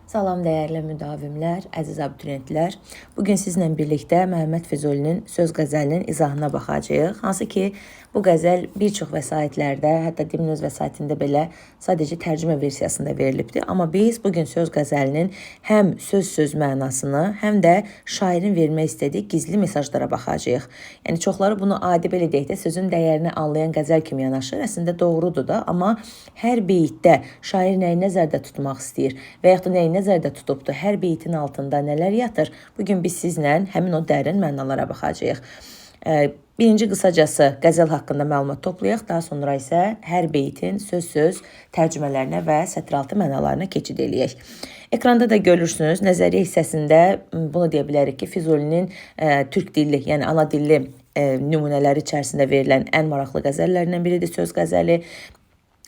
Salam dəyərli müdavimlər, əziz abituriyentlər. Bugün sizinlə birlikdə Məhəmməd Füzulinin söz qəzəlinin izahına baxacağıq. Hansı ki, bu qəzəl bir çox vəsaitlərdə, hətta Dimin öz vəsaitində belə sadəcə tərcümə versiyasında verilibdir. Amma biz bugün söz qəzəlinin həm söz mənasını, həm də şairin vermək istədiyi gizli mesajlara baxacağıq. Yəni çoxları bunu adi belə deyək də sözün dəyərini anlayan qəzəl kimi yanaşır. Əslində doğrudur da, amma hər beytdə şair nəyi nəzərdə tutmaq istəyir və yaxud da nəyi nəzərdə tutubdur, hər beytin altında nələr yatır? Bugün biz sizlə həmin o dərin mənalara baxacağıq. Birinci qısacası qəzəl haqqında məlumat toplayaq, daha sonra isə hər beytin söz tərcümələrinə və sətiraltı mənalarına keçid eləyək. Ekranda da görürsünüz, nəzəriyyə hissəsində bunu deyə bilərik ki, Füzulinin türk dilli, yəni ana dilli nümunələri içərisində verilən ən maraqlı qəzəllərindən biridir söz qəzəli.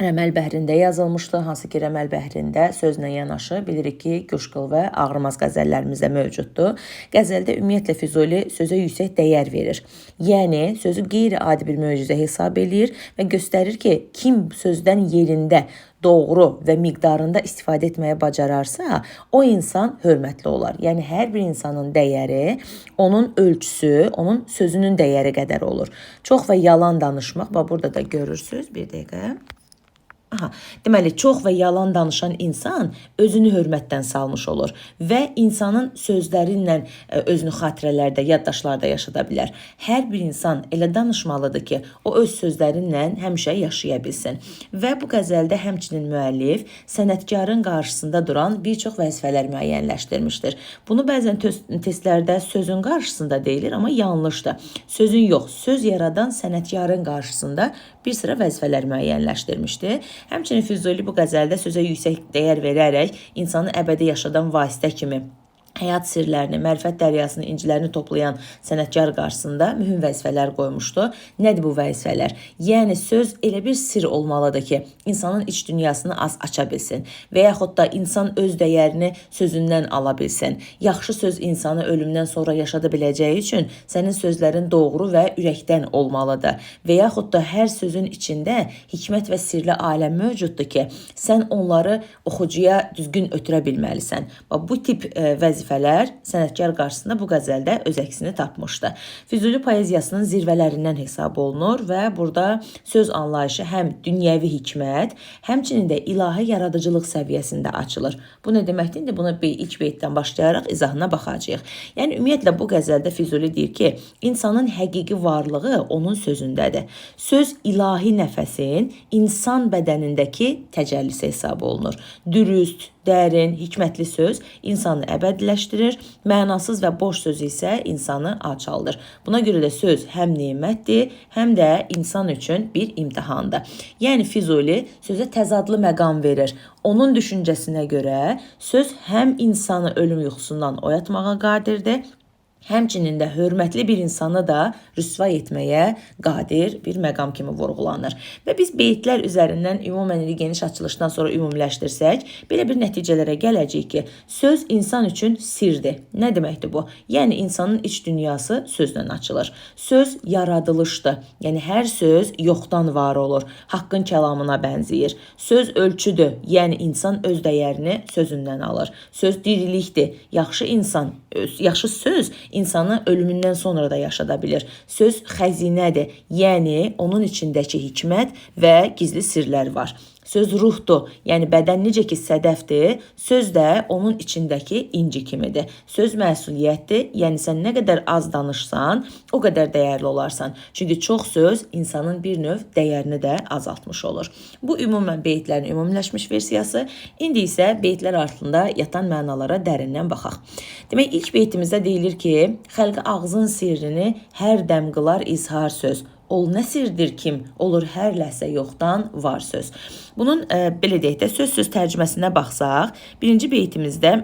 Rəməl bəhrində yazılmışdı, hansı ki, Rəməl bəhrində sözlə yanaşı bilirik ki, Coşqul və Ağrımaz qəzəllərimiz də mövcuddur. Qəzəldə ümumiyyətlə Füzuli sözə yüksək dəyər verir. Yəni, sözü qeyri-adi bir möcüzə hesab eləyir və göstərir ki, kim sözdən yerində, doğru və miqdarında istifadə etməyə bacararsa, o insan hörmətli olar. Yəni, hər bir insanın dəyəri, onun ölçüsü, onun sözünün dəyəri qədər olur. Çox və yalan danışmaq, burada da görürsünüz, bir dəqiqə. Deməli, çox və yalan danışan insan özünü hörmətdən salmış olur və insanın sözlərinlə özünü xatirələrdə, yaddaşlarda yaşada bilər. Hər bir insan elə danışmalıdır ki, o öz sözlərinlə həmişə yaşaya bilsin. Və bu qəzəldə həmçinin müəllif sənətkarın qarşısında duran bir çox vəzifələr müəyyənləşdirmişdir. Bunu bəzən testlərdə sözün qarşısında deyilir, amma yanlışdır. Sözün yox, söz yaradan sənətkarın qarşısında bir sıra vəzifələr müəyyənləşdirmişdir. Həmçinin Füzuli bu qəzəldə sözə yüksək dəyər verərək insanı əbədi yaşadan vasitə kimi həyat sirlərini, mərifət dəryasını, incilərini toplayan sənətkar qarşısında mühüm vəzifələr qoymuşdu. Nədir bu vəzifələr? Yəni, söz elə bir sir olmalıdır ki, insanın iç dünyasını az aça bilsin və yaxud da insan öz dəyərini sözündən ala bilsin. Yaxşı söz insanı ölümdən sonra yaşada biləcəyi üçün sənin sözlərin doğru və ürəkdən olmalıdır. Və yaxud da hər sözün içində hikmət və sirli aləm mövcuddur ki, sən onları oxucuya düzgün ötürə bilməlisən. Bu tip vəzifələr sənətkar qarşısında bu qəzəldə öz əksini tapmışdı. Füzuli poeziyasının zirvələrindən hesab olunur və burada söz anlayışı həm dünyəvi hikmət, həmçinin də ilahi yaradıcılıq səviyyəsində açılır. Bu nə deməkdir? İndi bunu ilk beytdən başlayaraq izahına baxacağıq. Yəni, ümumiyyətlə bu qəzəldə Füzuli deyir ki, insanın həqiqi varlığı onun sözündədir. Söz ilahi nəfəsin insan bədənindəki təcəllisi hesab olunur. Dürüst, dərin, hikmətli söz insanı əbədiləşdirir, mənasız və boş söz isə insanı alçaldır. Buna görə də söz həm nemətdir, həm də insan üçün bir imtihandır. Yəni, Füzuli sözə təzadlı məqam verir. Onun düşüncəsinə görə söz həm insanı ölüm yuxusundan oyatmağa qadirdir, həmçinin də hörmətli bir insanı da rüsva etməyə qadir bir məqam kimi vurğulanır. Və biz beytlər üzərindən ümumən geniş açılışdan sonra ümumiləşdirsək, belə bir nəticələrə gələcəyik ki, söz insan üçün sirdir. Nə deməkdir bu? Yəni, insanın iç dünyası sözlə açılır. Söz yaradılışdır. Yəni, hər söz yoxdan var olur. Haqqın kəlamına bənzəyir. Söz ölçüdür. Yəni, insan öz dəyərini sözündən alır. Söz dirilikdir. Yaxşı söz insanı ölümündən sonra da yaşada bilir. Söz xəzinədir, yəni onun içindəki hikmət və gizli sirlər var. Söz ruhdur, yəni bədən necə ki sədəfdir, söz də onun içindəki inci kimidir. Söz məsuliyyətdir, yəni sən nə qədər az danışsan, o qədər dəyərli olarsan. Çünki çox söz insanın bir növ dəyərini də azaltmış olur. Bu ümumən beytlərin ümumiləşmiş versiyası. İndi isə beytlər altında yatan mənalara dərindən baxaq. Demək, ilk beytimizdə deyilir ki, xəlqi ağzın sirrini hər dəm qılar izhar söz. Ol nə sirdir kim, olur hər ləhsə yoxdan var söz. Bunun belə deyək də söz tərcüməsinə baxsaq, birinci beytimizdə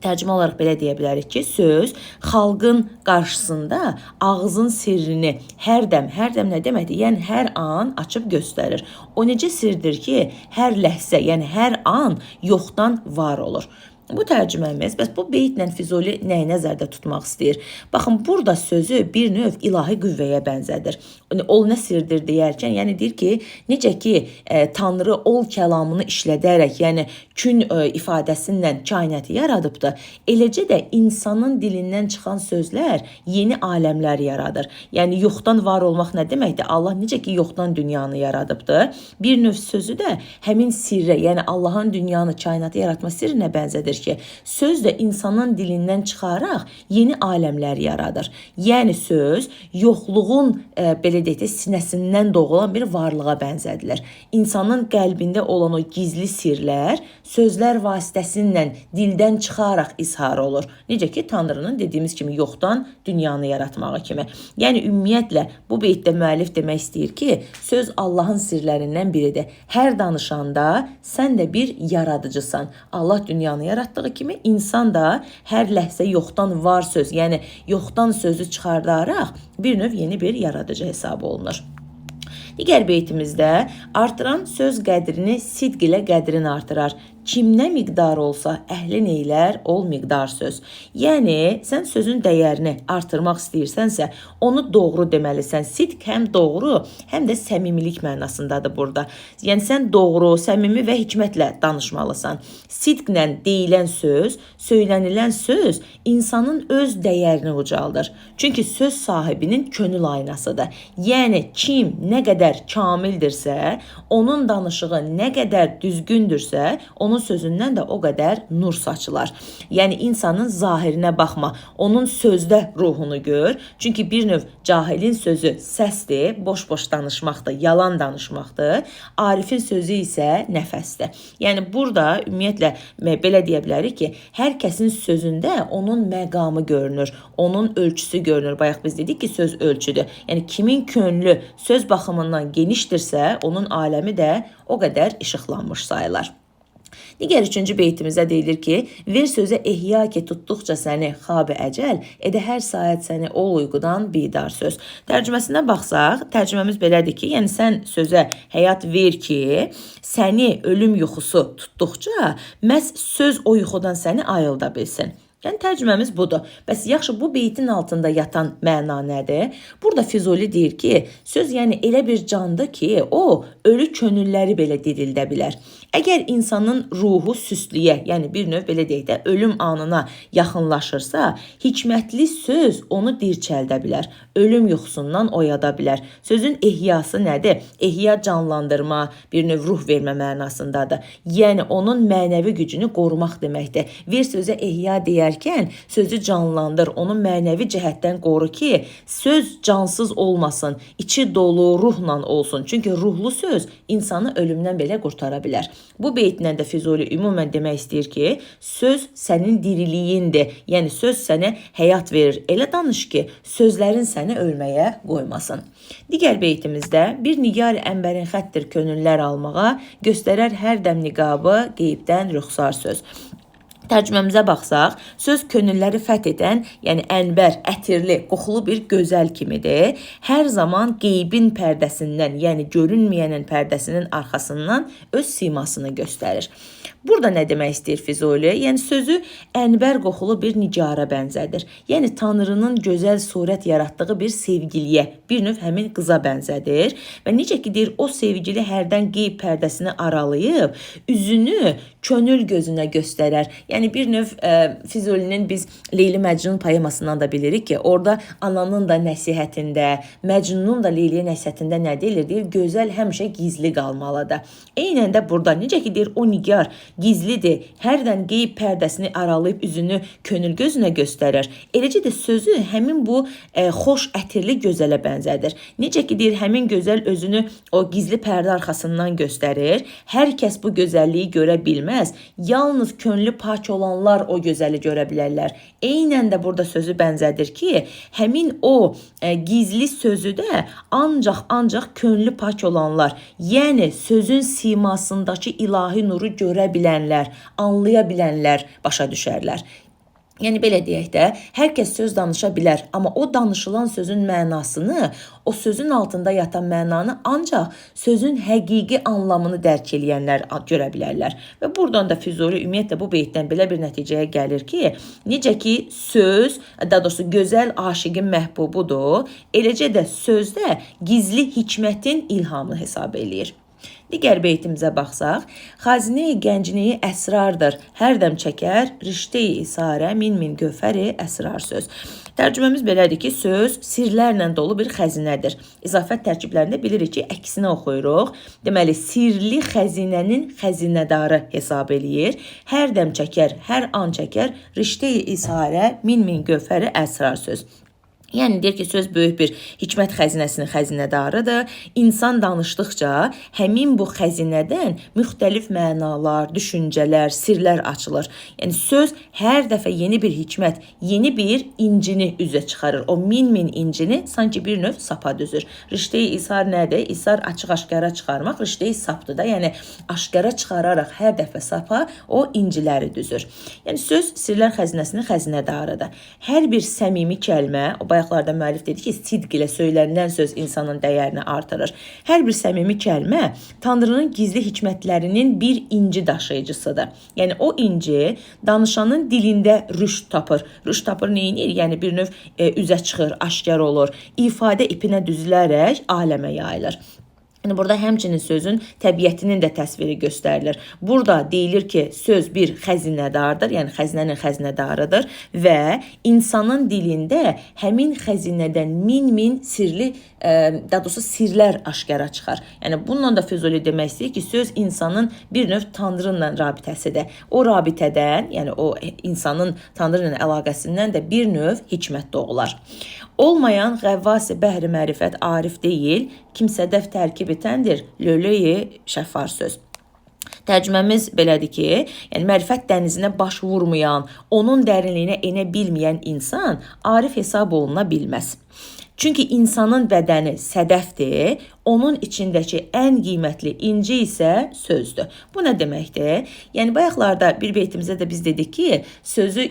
tərcümə olaraq belə deyə bilərik ki, söz xalqın qarşısında ağzın sirrini hər dəm nə deməkdir? Yəni, hər an açıb göstərir. O necə sirdir ki, hər ləhsə, yəni hər an yoxdan var olur. Bu tərcüməmiz, bəs bu beytlə Füzuli nəyi nəzərdə tutmaq istəyir? Baxın, burada sözü bir növ ilahi qüvvəyə bənzədir. Ol nə sirdir deyərkən, yəni deyir ki, necə ki, Tanrı ol kəlamını işlədərək, yəni kün ifadəsindən kainatı yaradıbdır. Eləcə də insanın dilindən çıxan sözlər yeni aləmlər yaradır. Yəni yoxdan var olmaq nə deməkdir? Allah necə ki yoxdan dünyanı yaradıbdır. Bir növ sözü də həmin sirrə, yəni Allahın dünyanı, kainatı yaratma sirrinə bənzədir ki, söz də insanın dilindən çıxaraq yeni aləmlər yaradır. Yəni söz yoxluğun belə deyək də sinəsindən doğulan bir varlığa bənzədilir. İnsanın qəlbində olan o gizli sirlər sözlər vasitəsilə dildən çıxaraq izhar olur. Necə ki Tanrının dediyimiz kimi yoxdan dünyanı yaratmağı kimi. Yəni ümumiyyətlə bu beytdə müəllif demək istəyir ki, söz Allahın sirlərindən biridir. Hər danışanda sən də bir yaradıcısan. Allah dünyanı yaratdığı kimi insan da hər ləhzə yoxdan var söz, yəni yoxdan sözü çıxardaraq bir növ yeni bir yaradıcı hesab olunur. Digər beytimizdə artıran söz qədrini sidq ilə qədrini artırar. Kim nə miqdar olsa əhlin eylər, ol miqdar söz. Yəni, sən sözün dəyərini artırmaq istəyirsənsə, onu doğru deməlisən. Sidq həm doğru, həm də səmimilik mənasındadır burada. Yəni, sən doğru, səmimi və hikmətlə danışmalısan. Sidqlə deyilən söz, söylənilən söz insanın öz dəyərini ucaldır. Çünki söz sahibinin könül aynasıdır. Yəni, kim nə qədər kamildirsə, onun danışığı nə qədər düzgündürsə, onun sözündən də o qədər nur saçılar. Yəni insanın zahirinə baxma, onun sözdə ruhunu gör. Çünki bir növ cahilin sözü səsdir, boş-boş danışmaqdır, yalan danışmaqdır. Arifin sözü isə nəfəsdir. Yəni burada ümumiyyətlə belə deyə bilərik ki, hər kəsin sözündə onun məqamı görünür, onun ölçüsü görünür. Bayaq biz dedik ki, söz ölçüdür. Yəni kimin könlü söz baxımından genişdirsə, onun aləmi də o qədər işıqlanmış sayılar. Digər üçüncü beytimizdə deyilir ki, ver sözə ehya ki tutduqca səni xab-ı əcəl, edə hər saat səni ol uyqudan bidar söz. Tərcüməsinə baxsaq, tərcüməmiz belədir ki, yəni sən sözə həyat ver ki, səni ölüm yuxusu tutduqca məhz söz o yuxudan səni ayılda bilsin. Yəni tərcüməmiz budur. Bəs yaxşı bu beytin altında yatan məna nədir? Burada Füzuli deyir ki, söz yəni elə bir candır ki, o ölü könülləri belə dirildə bilər. Əgər insanın ruhu süstlüyə, yəni bir növ belə deyək də ölüm anına yaxınlaşırsa, hikmətli söz onu dirçəldə bilər, ölüm yuxusundan oyada bilər. Sözün ehyası nədir? Ehya canlandırma, bir növ ruh vermə mənasındadır. Yəni onun mənəvi gücünü qorumaq deməkdir. Bir sözə ehya deyərkən sözü canlandır, onu mənəvi cəhətdən qoru ki, söz cansız olmasın, içi dolu ruhla olsun. Çünki ruhlu söz insanı ölümdən belə qurtara bilər. Bu beytlə də Füzuli ümumən demək istəyir ki, söz sənin diriliyindir. Yəni söz sənə həyat verir. Elə danış ki, sözlərin səni ölməyə qoymasın. Digər beytimizdə bir nigar əmbərin xəttir könüllər almağa, göstərər hər dəm niqabı qeybdən rüxsar söz. Tərcüməmizə baxsaq, söz könülləri fəth edən, yəni ənbər, ətirli, qoxulu bir gözəl kimidir. Hər zaman qeybin pərdəsindən, yəni görünməyənin pərdəsinin arxasından öz simasını göstərir. Burada nə demək istəyir Füzuli? Yəni sözü ənbər qoxulu bir nicara bənzədir. Yəni Tanrının gözəl surət yaratdığı bir sevgiliyə, bir növ həmin qıza bənzədir. Və necə ki deyir, o sevgili hərdən qeyb pərdəsini aralayıb, üzünü könül gözünə göstərər. Yəni bir növ Füzulinin biz Leyli Məcnun poemasından da bilirik ki, orada ananın da nəsihətində, Məcnunun da Leyliyə nəsihətində nə deyilir? Deyir, gözəl həmişə gizli qalmalıdır. Eynən də burada necə ki deyir, o nigar gizlidir, hərdən qeyb pərdəsini aralayıb üzünü könül gözünə göstərir. Eləcə də sözü həmin bu xoş ətirli gözələ bənzədir. Necə ki deyir, həmin gözəl özünü o gizli pərdə arxasından göstərir. Hər kəs bu gözəlliyi görə bilməz. Yalnız könlü pak olanlar o gözəli görə bilərlər. Eynən də burada sözü bənzədir ki, həmin o gizli sözü də ancaq könlü pak olanlar, yəni sözün simasındakı ilahi nuru görə bilənlər, anlaya bilənlər başa düşərlər. Yəni belə deyək də, hər kəs söz danışa bilər, amma o danışılan sözün mənasını, o sözün altında yatan mənanı ancaq sözün həqiqi anlamını dərk eləyənlər görə bilərlər. Və buradan da Füzuli ümumiyyətlə bu beytdən belə bir nəticəyə gəlir ki, necə ki söz, daha doğrusu gözəl aşiqin məhbubudur, eləcə də sözdə gizli hikmətin ilhamını hesab eləyir. Digər beytimizə baxsaq, xazinə-i gəncini əsrardır, hər dəm çəkər, riştə-i isarə, min gövhəri əsrar söz. Tərcüməmiz belədir ki, söz sirlərlə dolu bir xəzinədir. İzafət tərkiblərində bilirik ki, əksinə oxuyuruq. Deməli, sirli xəzinənin xəzinədarı hesab eləyir. Hər dəm çəkər, hər an çəkər, riştə-i isarə, min gövhəri əsrar söz. Yəni deyir ki, söz böyük bir hikmət xəzinəsinin xəzinədarıdır. İnsan danışdıqca həmin bu xəzinədən müxtəlif mənalar, düşüncələr, sirlər açılır. Yəni söz hər dəfə yeni bir hikmət, yeni bir incini üzə çıxarır. O min incini sanki bir növ sapa düzür. Riştə-i isar nədir? İsar açıq-aşkara çıxarmaq, riştə-i sapdır da. Yəni aşkara çıxararaq hər dəfə sapa o inciləri düzür. Yəni söz sirlər xəzinəsinin xəzinədarıdır. Hər bir səmimi kəlmə, o bayaqlarda müəllif dedi ki, sidq ilə söylənilən söz insanın dəyərini artırır. Hər bir səmimi kəlmə Tanrının gizli hikmətlərinin bir inci daşıyıcısıdır. Yəni o inci danışanın dilində rüşd tapır. Rüşd tapır neyinir? Yəni bir növ üzə çıxır, aşkar olur. İfadə ipinə düzülərək aləmə yayılır. Yəni burada həmçinin sözün təbiətinin də təsviri göstərilir. Burada deyilir ki, söz bir xəzinədardır, yəni xəzinənin xəzinədarıdır və insanın dilində həmin xəzinədən min sirli, daha doğrusu sirlər aşkara çıxar. Yəni bununla da Füzuli demək istəyir ki, söz insanın bir növ Tanrı ilə rabitəsidir. O rabitədən, yəni o insanın Tanrı ilə əlaqəsindən də bir növ hikmət doğular. Olmayan qəvvas-ı bəhri mərifət arif deyil, kimsədəf tərkib etəndir, lölöyi şəffar söz. Tərcüməmiz belədir ki, yəni mərifət dənizinə baş vurmayan, onun dərinliyinə enə bilməyən insan arif hesab oluna bilməz. Çünki insanın bədəni sədəfdir, onun içindəki ən qiymətli inci isə sözdür. Bu nə deməkdir? Yəni bayaqlarda bir beytimizdə də biz dedik ki, sözü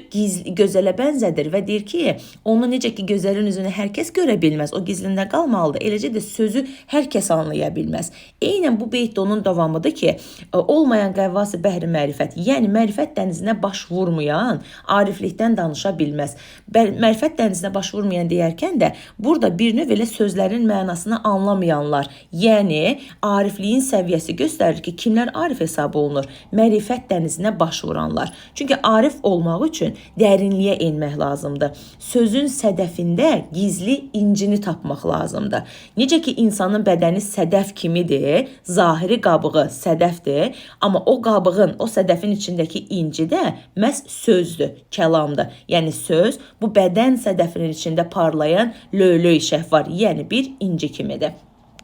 gözələ bənzədir və deyir ki, onu necə ki gözəlin üzünü hər kəs görə bilməz, o gizlində qalmalıdır. Eləcə də sözü hər kəs anlaya bilməz. Eynən bu beyt də onun davamıdır ki, olmayan qəvvas-ı bəhri mərifət, yəni mərifət dənizinə baş vurmayan ariflikdən danışa bilməz. Mərifət dənizinə baş vurmayan deyərkən də burada bir növ elə sözlərin mənasını anlamayanlar, yəni arifliyin səviyyəsi göstərir ki, kimlər arif hesab olunur? Mərifət dənizinə baş vuranlar. Çünki arif olmaq üçün dərinliyə enmək lazımdır. Sözün sədəfində gizli incini tapmaq lazımdır. Necə ki insanın bədəni sədəf kimidir, zahiri qabığı sədəfdir, amma o qabığın, o sədəfin içindəki inci də məhz sözdür, kəlamdır. Yəni söz bu bədən sədəfinin içində parlayan lölöy şəhvar, yəni bir inci kimidir.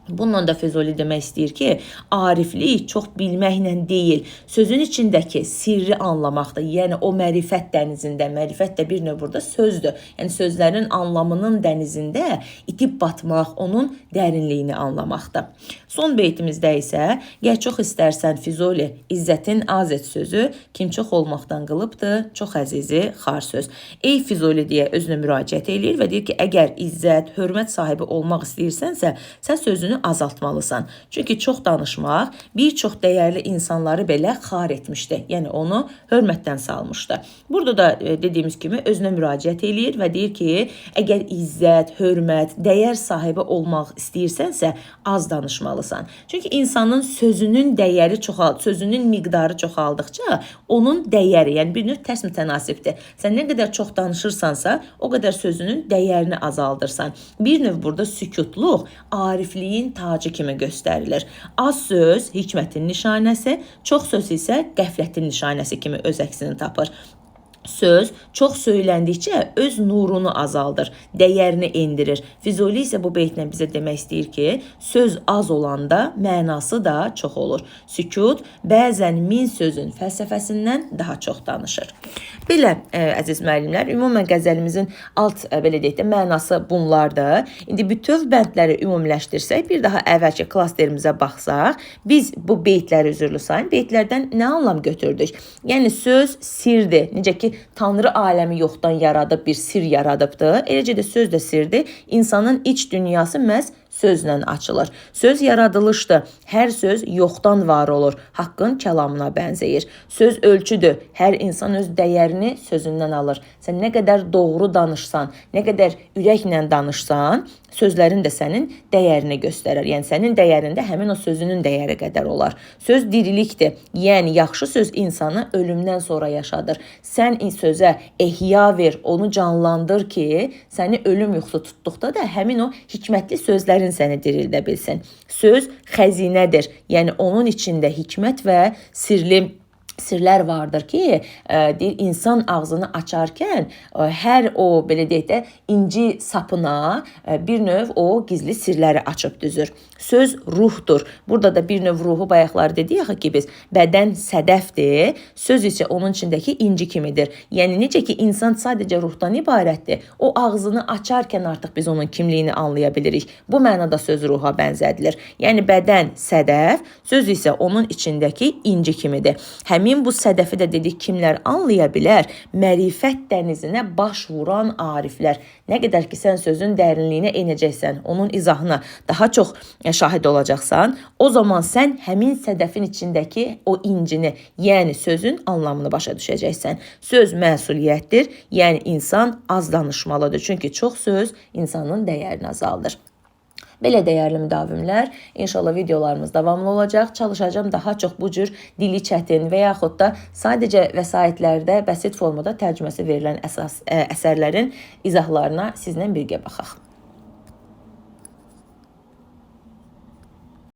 Bununla da Füzuli demək istəyir ki, ariflik çox bilməklə deyil, sözün içindəki sirri anlamaqdır. Yəni o mərifət dənizində, mərifət də bir növ burada sözdür. Yəni sözlərin anlamının dənizində itib batmaq, onun dərinliyini anlamaqdır. Son beytimizdə isə, gəl çox istərsən Füzuli, izzətin az et sözü, kim çox olmaqdan qılıbdır, çox əzizi xar söz. Ey Füzuli deyə özünə müraciət edir və deyir ki, əgər izzət, hörmət sahibi olmaq istəyirsənsə, sən sözünü azaltmalısan. Çünki çox danışmaq bir çox dəyərli insanları belə xar etmişdi. Yəni onu hörmətdən salmışdı. Burada da dediyimiz kimi özünə müraciət eləyir və deyir ki, əgər izzət, hörmət, dəyər sahibi olmaq istəyirsənsə, az danışmalısan. Çünki insanın sözünün dəyəri sözünün miqdarı çoxaldıqca onun dəyəri, yəni bir növ tərs mütənasibdir. Sən nə qədər çox danışırsansa, o qədər sözünün dəyərini azaldırsan. Bir növ burada sükutluq, arifliyin tacı kimi göstərilir. Az söz hikmətin nişanəsi, çox söz isə qəflətin nişanəsi kimi öz əksini tapır. Söz çox söyləndikcə öz nurunu azaldır, dəyərini endirir. Füzuli isə bu beytlə bizə demək istəyir ki, söz az olanda mənası da çox olur. Sükut bəzən min sözün fəlsəfəsindən daha çox danışır. Belə, əziz müəllimlər, ümumən qəzəlimizin alt belə deyək də mənası bunlardır. İndi bütöv bəndləri ümumiləşdirsək, bir daha əvvəlki klasterimizə baxsaq, biz bu beytləri üzürlü sayın, beytlərdən nə anlam götürdük? Yəni söz sirdir. Necə ki Tanrı aləmi yoxdan yaradıb, bir sir yaradıbdır. Eləcə də söz də sirdir. İnsanın iç dünyası məhz sözlə açılır. Söz yaradılışdır. Hər söz yoxdan var olur. Haqqın kəlamına bənzəyir. Söz ölçüdür. Hər insan öz dəyərini sözündən alır. Sən nə qədər doğru danışsan, nə qədər ürəklə danışsan, sözlərin də sənin dəyərini göstərər. Yəni sənin dəyərində həmin o sözünün dəyəri qədər olar. Söz dirilikdir. Yəni yaxşı söz insanı ölümdən sonra yaşadır. Sən sözə ehya ver, onu canlandır ki, səni ölüm yuxusu tutduqda da həmin o hikmətli sözlərin səni dirildə bilsin. Söz xəzinədir. Yəni onun içində hikmət və sirlər vardır ki, insan ağzını açarkən hər o belə deyək də inci sapına bir növ o gizli sirləri açıb düzür. Söz ruhdur. Burada da bir növ ruhu bayaqlar dedik axı ki biz bədən sədəfdir, söz isə onun içindəki inci kimidir. Yəni necə ki insan sadəcə ruhdan ibarətdir, o ağzını açarkən artıq biz onun kimliyini anlaya bilirik. Bu mənada söz ruha bənzədilir. Yəni bədən sədəf, söz isə onun içindəki inci kimidir. Həmin bu sədəfi də dedik kimlər anlaya bilər? Mərifət dənizinə baş vuran ariflər. Nə qədər ki sən sözün dərinliyinə enəcəksən, onun izahına daha çox şahid olacaqsan, o zaman sən həmin sədəfin içindəki o incini, yəni sözün anlamını başa düşəcəksən. Söz məsuliyyətdir, yəni insan az danışmalıdır. Çünki çox söz insanın dəyərini azaldır. Belə dəyərli müdavimlər, inşallah videolarımız davamlı olacaq. Çalışacağım daha çox bu cür dili çətin və yaxud da sadəcə vəsaitlərdə bəsit formada tərcüməsi verilən əsərlərin izahlarına sizlə birgə baxaq.